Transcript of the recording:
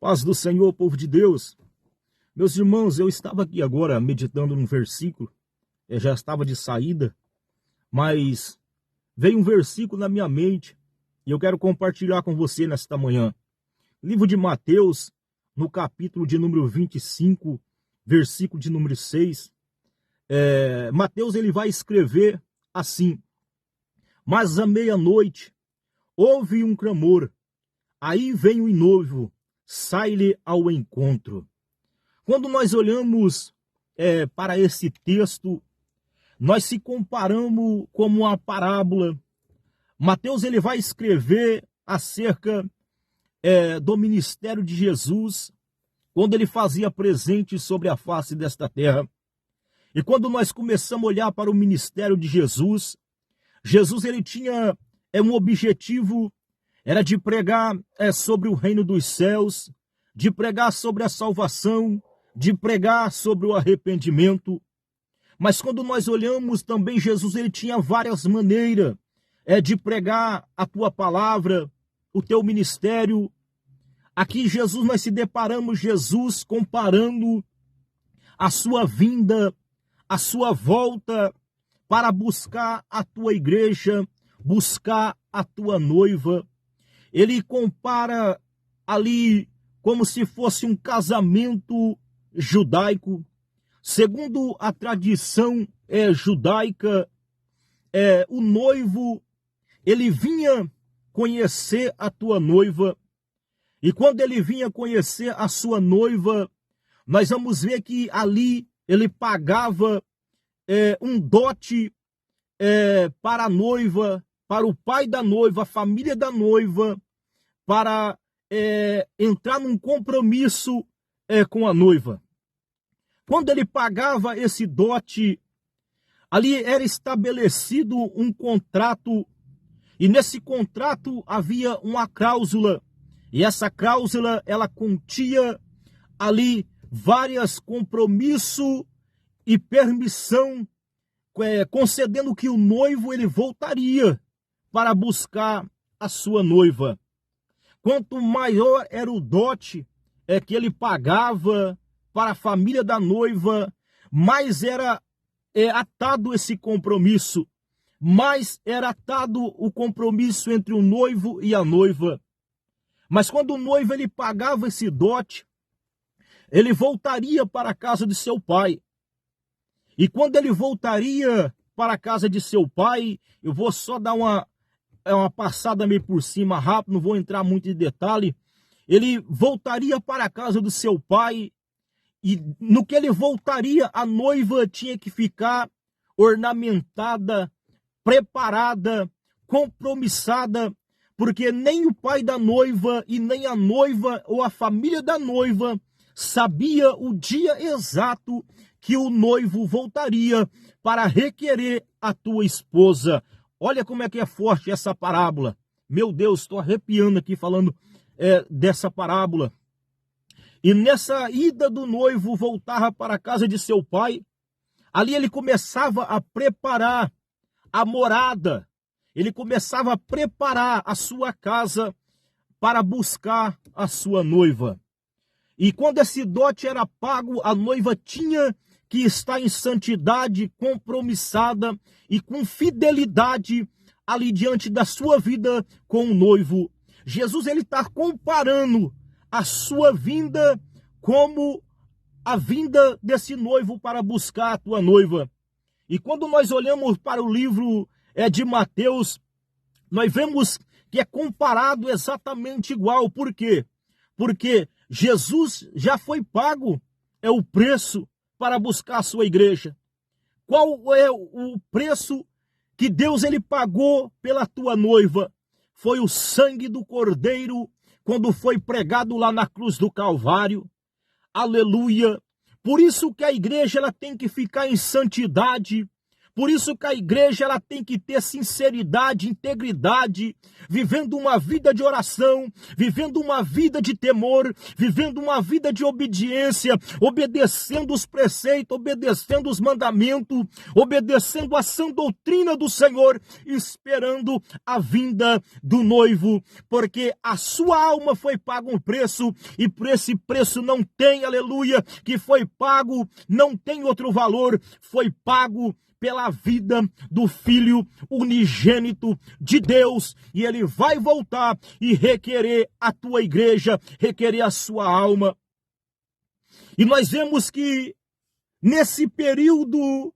Paz do Senhor, povo de Deus. Meus irmãos, eu estava aqui agora meditando num versículo. Eu já estava de saída, mas veio um versículo na minha mente e eu quero compartilhar com você nesta manhã. Livro de Mateus, no capítulo de número 25, versículo de número 6. Mateus ele vai escrever assim: mas à meia-noite houve um clamor, aí vem o noivo, sai-lhe ao encontro. Quando nós olhamos para esse texto, nós se comparamos como uma parábola. Mateus ele vai escrever acerca do ministério de Jesus, quando ele fazia presente sobre a face desta terra. E quando nós começamos a olhar para o ministério de Jesus, Jesus ele tinha um objetivo, era de pregar sobre o reino dos céus, de pregar sobre a salvação, de pregar sobre o arrependimento. Mas quando nós olhamos também, Jesus ele tinha várias maneiras de pregar a tua palavra, o teu ministério. Aqui Jesus nós se deparamos Jesus comparando a sua vinda, a sua volta para buscar a tua igreja, buscar a tua noiva. Ele compara ali como se fosse um casamento judaico. Segundo a tradição judaica, o noivo, ele vinha conhecer a tua noiva. E quando ele vinha conhecer a sua noiva, nós vamos ver que ali ele pagava um dote para a noiva, para o pai da noiva, a família da noiva, para entrar num compromisso com a noiva. Quando ele pagava esse dote, ali era estabelecido um contrato, e nesse contrato havia uma cláusula, e essa cláusula ela continha ali vários compromissos e permissão, concedendo que o noivo ele voltaria para buscar a sua noiva. Quanto maior era o dote que ele pagava para a família da noiva, mais era atado esse compromisso, mais era atado o compromisso entre o noivo e a noiva. Mas quando o noivo ele pagava esse dote, ele voltaria para a casa de seu pai. E quando ele voltaria para a casa de seu pai, eu vou só dar uma passada meio por cima rápido, não vou entrar muito em detalhe. Ele voltaria para a casa do seu pai, e no que ele voltaria, a noiva tinha que ficar ornamentada, preparada, compromissada, porque nem o pai da noiva e nem a noiva ou a família da noiva sabia o dia exato que o noivo voltaria para requerer a tua esposa. Olha como é que é forte essa parábola. Meu Deus, estou arrepiando aqui falando dessa parábola. E nessa ida do noivo voltar para a casa de seu pai, ali ele começava a preparar a morada. Ele começava a preparar a sua casa para buscar a sua noiva. E quando esse dote era pago, a noiva tinha que estar em santidade, compromissada e com fidelidade ali diante da sua vida com o noivo. Jesus ele está comparando a sua vinda como a vinda desse noivo para buscar a tua noiva. E quando nós olhamos para o livro de Mateus, nós vemos que é comparado exatamente igual. Por quê? Porque Jesus já foi pago o preço para buscar a sua igreja. Qual é o preço que Deus ele pagou pela tua noiva? Foi o sangue do Cordeiro, quando foi pregado lá na cruz do Calvário. Aleluia! Por isso que a igreja ela tem que ficar em santidade, Por isso que a igreja ela tem que ter sinceridade, integridade, vivendo uma vida de oração, vivendo uma vida de temor, vivendo uma vida de obediência, obedecendo os preceitos, obedecendo os mandamentos, obedecendo a sã doutrina do Senhor, esperando a vinda do noivo, porque a sua alma foi paga um preço, e por esse preço não tem, aleluia, que foi pago, não tem outro valor, foi pago pela vida do Filho unigênito de Deus, e ele vai voltar e requerer a tua igreja, requerer a sua alma. E nós vemos que nesse período